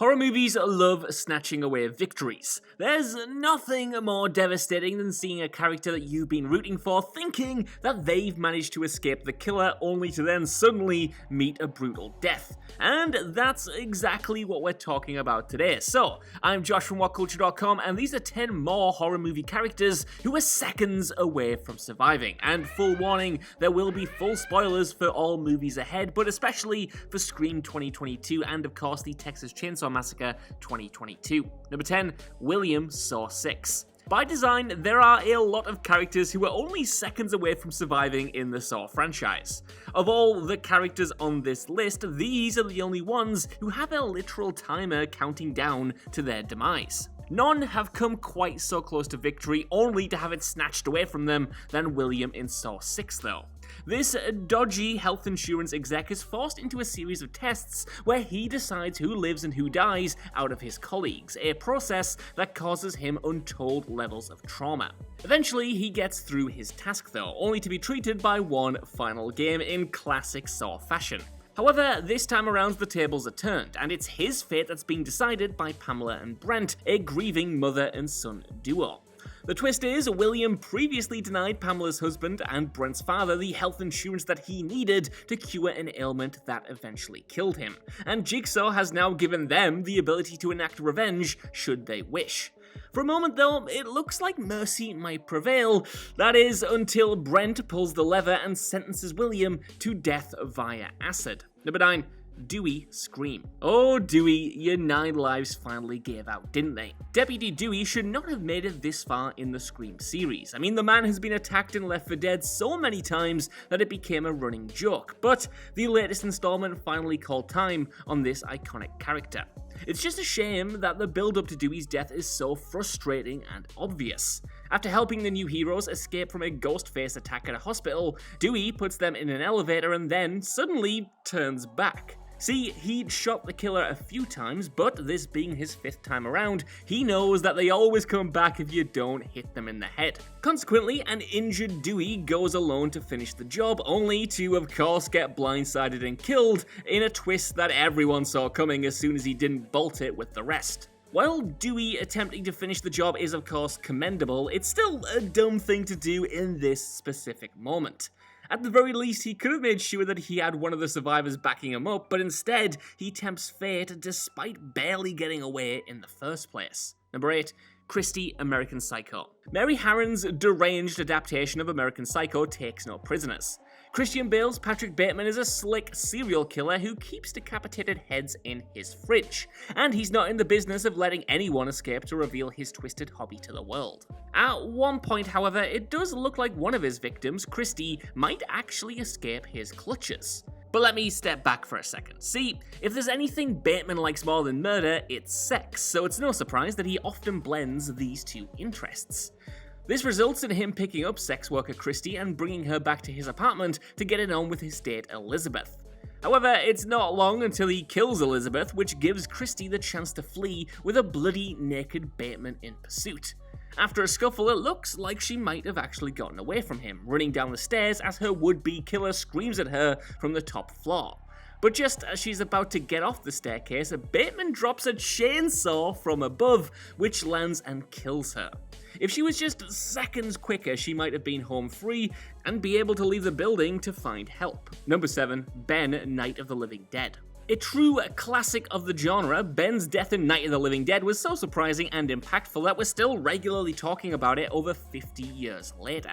Horror movies love snatching away victories. There's nothing more devastating than seeing a character that you've been rooting for thinking that they've managed to escape the killer only to then suddenly meet a brutal death. And that's exactly what we're talking about today. So, I'm Josh from WhatCulture.com and these are 10 more horror movie characters who are seconds away from surviving. And full warning, there will be full spoilers for all movies ahead, but especially for Scream 2022 and of course the Texas Chainsaw Massacre 2022. Number 10, William Saw 6. By design, there are a lot of characters who are only seconds away from surviving in the Saw franchise. Of all the characters on this list, these are the only ones who have a literal timer counting down to their demise. None have come quite so close to victory, only to have it snatched away from them than William in Saw 6 though. This dodgy health insurance exec is forced into a series of tests where he decides who lives and who dies out of his colleagues, a process that causes him untold levels of trauma. Eventually, he gets through his task though, only to be treated by one final game in classic Saw fashion. However, this time around the tables are turned, and it's his fate that's being decided by Pamela and Brent, a grieving mother and son duo. The twist is, William previously denied Pamela's husband and Brent's father the health insurance that he needed to cure an ailment that eventually killed him, and Jigsaw has now given them the ability to enact revenge should they wish. For a moment though, it looks like mercy might prevail, that is, until Brent pulls the lever and sentences William to death via acid. Number 9. Dewey Scream. Oh Dewey, your 9 lives finally gave out, didn't they? Deputy Dewey should not have made it this far in the Scream series. I mean, the man has been attacked and left for dead so many times that it became a running joke, but the latest installment finally called time on this iconic character. It's just a shame that the build-up to Dewey's death is so frustrating and obvious. After helping the new heroes escape from a ghost-face attack at a hospital, Dewey puts them in an elevator and then suddenly turns back. See, he'd shot the killer a few times, but this being his 5th time around, he knows that they always come back if you don't hit them in the head. Consequently, an injured Dewey goes alone to finish the job, only to, of course, get blindsided and killed in a twist that everyone saw coming as soon as he didn't bolt it with the rest. While Dewey attempting to finish the job is of course commendable, it's still a dumb thing to do in this specific moment. At the very least, he could have made sure that he had one of the survivors backing him up, but instead, he tempts fate despite barely getting away in the first place. Number 8. CHRISTIE, American Psycho. Mary Harron's deranged adaptation of American Psycho takes no prisoners. Christian Bale's Patrick Bateman is a slick serial killer who keeps decapitated heads in his fridge, and he's not in the business of letting anyone escape to reveal his twisted hobby to the world. At one point, however, it does look like one of his victims, CHRISTIE, might actually escape his clutches. But let me step back for a second. See, if there's anything Bateman likes more than murder, it's sex, so it's no surprise that he often blends these two interests. This results in him picking up sex worker CHRISTIE and bringing her back to his apartment to get it on with his date Elizabeth. However, it's not long until he kills Elizabeth, which gives CHRISTIE the chance to flee with a bloody naked Bateman in pursuit. After a scuffle, it looks like she might have actually gotten away from him, running down the stairs as her would-be killer screams at her from the top floor. But just as she's about to get off the staircase, Bateman drops a chainsaw from above, which lands and kills her. If she was just seconds quicker, she might have been home free and be able to leave the building to find help. Number 7. Ben, Night of the Living Dead. A true classic of the genre, Ben's death in Night of the Living Dead was so surprising and impactful that we're still regularly talking about it over 50 years later.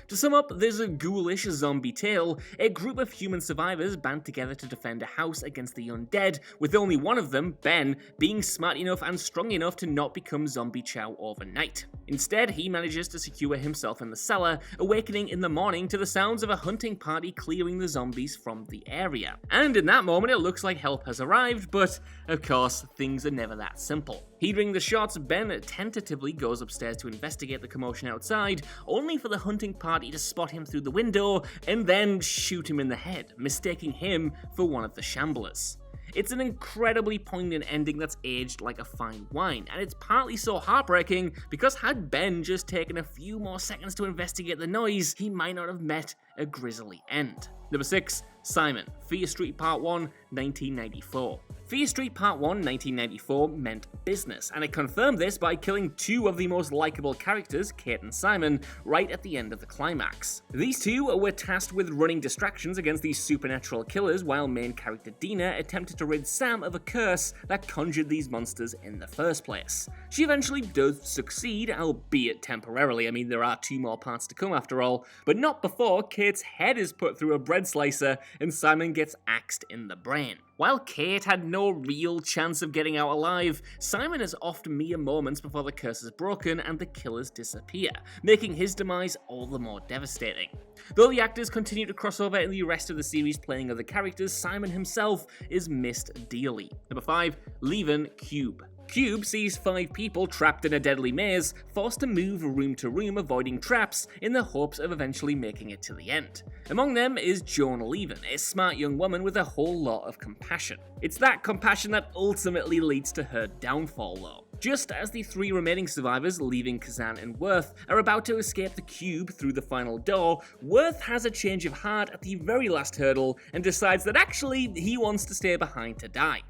To sum up this ghoulish zombie tale, a group of human survivors band together to defend a house against the undead, with only one of them, Ben, being smart enough and strong enough to not become zombie chow overnight. Instead, he manages to secure himself in the cellar, awakening in the morning to the sounds of a hunting party clearing the zombies from the area. And in that moment, it looks like help has arrived, but of course, things are never that simple. Hearing the shots, Ben tentatively goes upstairs to investigate the commotion outside, only for the hunting party to spot him through the window and then shoot him in the head, mistaking him for one of the shamblers. It's an incredibly poignant ending that's aged like a fine wine, and it's partly so heartbreaking because had Ben just taken a few more seconds to investigate the noise, he might not have met a grisly end. Number 6. Simon, Fear Street Part 1, 1994. Fear Street Part 1, 1994 meant business, and it confirmed this by killing two of the most likable characters, Kate and Simon, right at the end of the climax. These two were tasked with running distractions against these supernatural killers, while main character Dina attempted to rid Sam of a curse that conjured these monsters in the first place. She eventually does succeed, albeit temporarily. I mean, there are 2 more parts to come after all, but not before Kate's head is put through a bread slicer and Simon gets axed in the brain. While Kate had no real chance of getting out alive, Simon is off mere moments before the curse is broken and the killers disappear, making his demise all the more devastating. Though the actors continue to cross over in the rest of the series playing other characters, Simon himself is missed dearly. Number 5. LEAVEN Cube. Cube sees 5 people trapped in a deadly maze, forced to move room to room avoiding traps in the hopes of eventually making it to the end. Among them is Joan LEAVEN, a smart young woman with a whole lot of compassion. It's that compassion that ultimately leads to her downfall though. Just as the 3 remaining survivors, leaving Kazan and Worth, are about to escape the cube through the final door, Worth has a change of heart at the very last hurdle and decides that actually he wants to stay behind to die.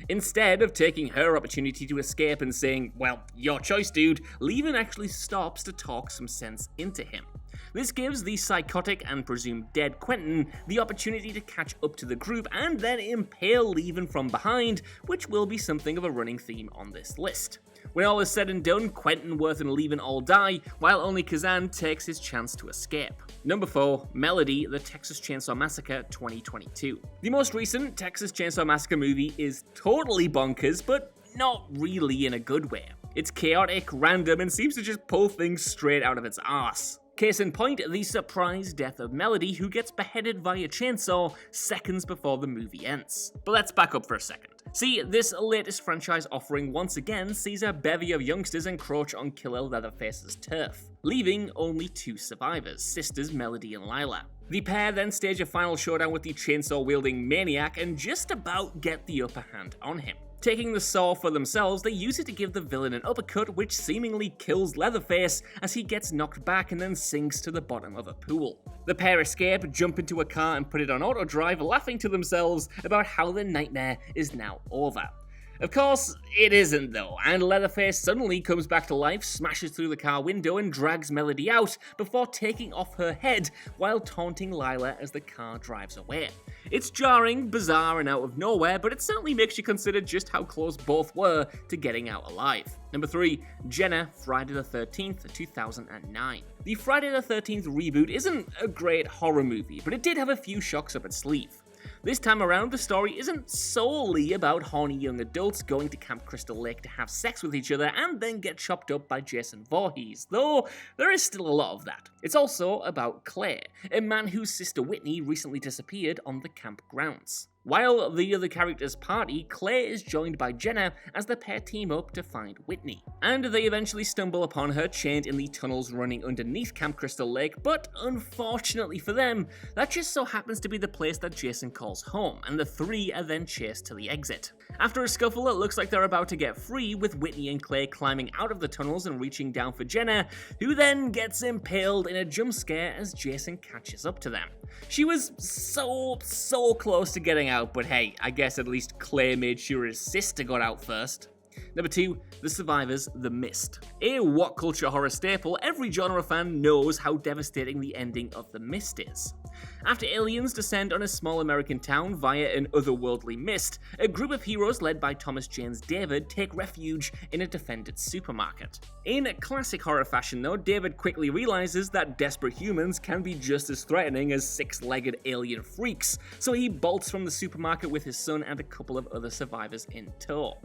Instead of taking her opportunity to escape and saying, well, your choice dude, LEAVEN actually stops to talk some sense into him. This gives the psychotic and presumed dead Quentin the opportunity to catch up to the group and then impale LEAVEN from behind, which will be something of a running theme on this list. When all is said and done, Quentin, Worth and LEAVEN all die, while only Kazan takes his chance to escape. Number 4. Melody, The Texas Chainsaw Massacre 2022. The most recent Texas Chainsaw Massacre movie is totally bonkers, but not really in a good way. It's chaotic, random, and seems to just pull things straight out of its arse. Case in point, the surprise death of Melody, who gets beheaded via chainsaw seconds before the movie ends. But let's back up for a second. See, this latest franchise offering once again sees a bevy of youngsters encroach on killer Leatherface's turf, leaving only 2 survivors, sisters Melody and Lila. The pair then stage a final showdown with the chainsaw-wielding maniac and just about get the upper hand on him. Taking the saw for themselves, they use it to give the villain an uppercut which seemingly kills Leatherface as he gets knocked back and then sinks to the bottom of a pool. The pair escape, jump into a car and put it on auto drive, laughing to themselves about how the nightmare is now over. Of course, it isn't though, and Leatherface suddenly comes back to life, smashes through the car window and drags Melody out before taking off her head while taunting Lila as the car drives away. It's jarring, bizarre and out of nowhere, but it certainly makes you consider just how close both were to getting out alive. Number 3. Jenna, Friday the 13th, 2009. The Friday the 13th reboot isn't a great horror movie, but it did have a few shocks up its sleeve. This time around, the story isn't solely about horny young adults going to Camp Crystal Lake to have sex with each other and then get chopped up by Jason Voorhees, though there is still a lot of that. It's also about Claire, a man whose sister Whitney recently disappeared on the camp grounds. While the other characters party, Claire is joined by Jenna as the pair team up to find Whitney. And they eventually stumble upon her chained in the tunnels running underneath Camp Crystal Lake, but unfortunately for them, that just so happens to be the place that Jason calls home, and the 3 are then chased to the exit. After a scuffle, it looks like they're about to get free, with Whitney and Claire climbing out of the tunnels and reaching down for Jenna, who then gets impaled in a jump scare as Jason catches up to them. She was so close to getting out, but hey, I guess at least Claire made sure his sister got out first. Number 2, The Survivors, The Mist. A what culture horror staple, every genre fan knows how devastating the ending of The Mist is. After aliens descend on a small American town via an otherworldly mist, a group of heroes led by Thomas Jane's David take refuge in a defended supermarket. In classic horror fashion though, David quickly realizes that desperate humans can be just as threatening as 6-legged alien freaks, so he bolts from the supermarket with his son and a couple of other survivors in tow.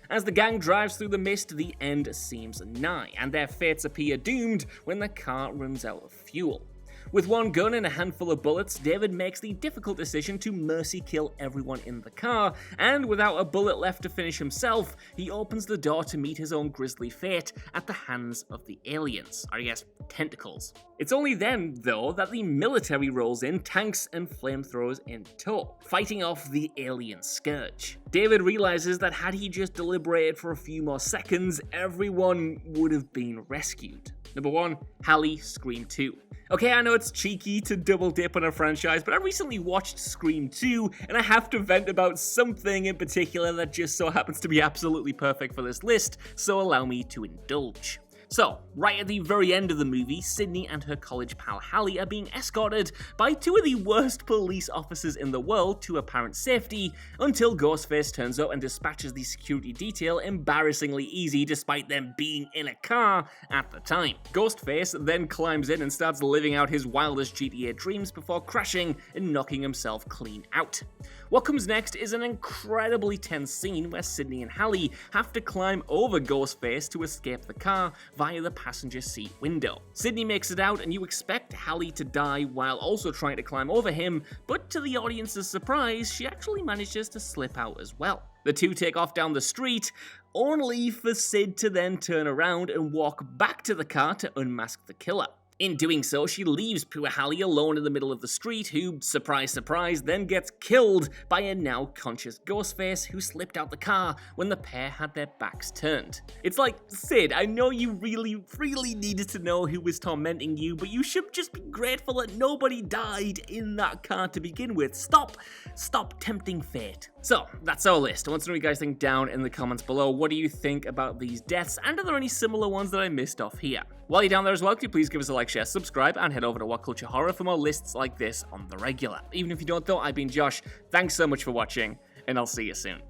As the gang drives through the mist, the end seems nigh, and their fates appear doomed when the car runs out of fuel. With one gun and a handful of bullets, David makes the difficult decision to mercy kill everyone in the car, and without a bullet left to finish himself, he opens the door to meet his own grisly fate at the hands of the aliens, or I guess tentacles. It's only then, though, that the military rolls in, tanks and flamethrowers in tow, fighting off the alien scourge. David realizes that had he just deliberated for a few more seconds, everyone would have been rescued. Number 1, Hallie, Scream 2. Okay, I know it's cheeky to double dip on a franchise, but I recently watched Scream 2, and I have to vent about something in particular that just so happens to be absolutely perfect for this list, so allow me to indulge. So, right at the very end of the movie, Sydney and her college pal Hallie are being escorted by 2 of the worst police officers in the world to apparent safety, until Ghostface turns up and dispatches the security detail embarrassingly easy despite them being in a car at the time. Ghostface then climbs in and starts living out his wildest GTA dreams before crashing and knocking himself clean out. What comes next is an incredibly tense scene where Sydney and Hallie have to climb over Ghostface to escape the car via the passenger seat window. Sydney makes it out and you expect Hallie to die while also trying to climb over him, but to the audience's surprise, she actually manages to slip out as well. The 2 take off down the street, only for Sid to then turn around and walk back to the car to unmask the killer. In doing so, she leaves poor Hallie alone in the middle of the street, who, surprise surprise, then gets killed by a now conscious Ghostface who slipped out the car when the pair had their backs turned. It's like, Sid, I know you really needed to know who was tormenting you, but you should just be grateful that nobody died in that car to begin with. Stop tempting fate. So, that's our list. I want to know what you guys think down in the comments below. What do you think about these deaths, and are there any similar ones that I missed off here? While you're down there as well, could you please give us a like, share, subscribe, and head over to What Culture Horror for more lists like this on the regular. Even if you don't though, I've been Josh. Thanks so much for watching, and I'll see you soon.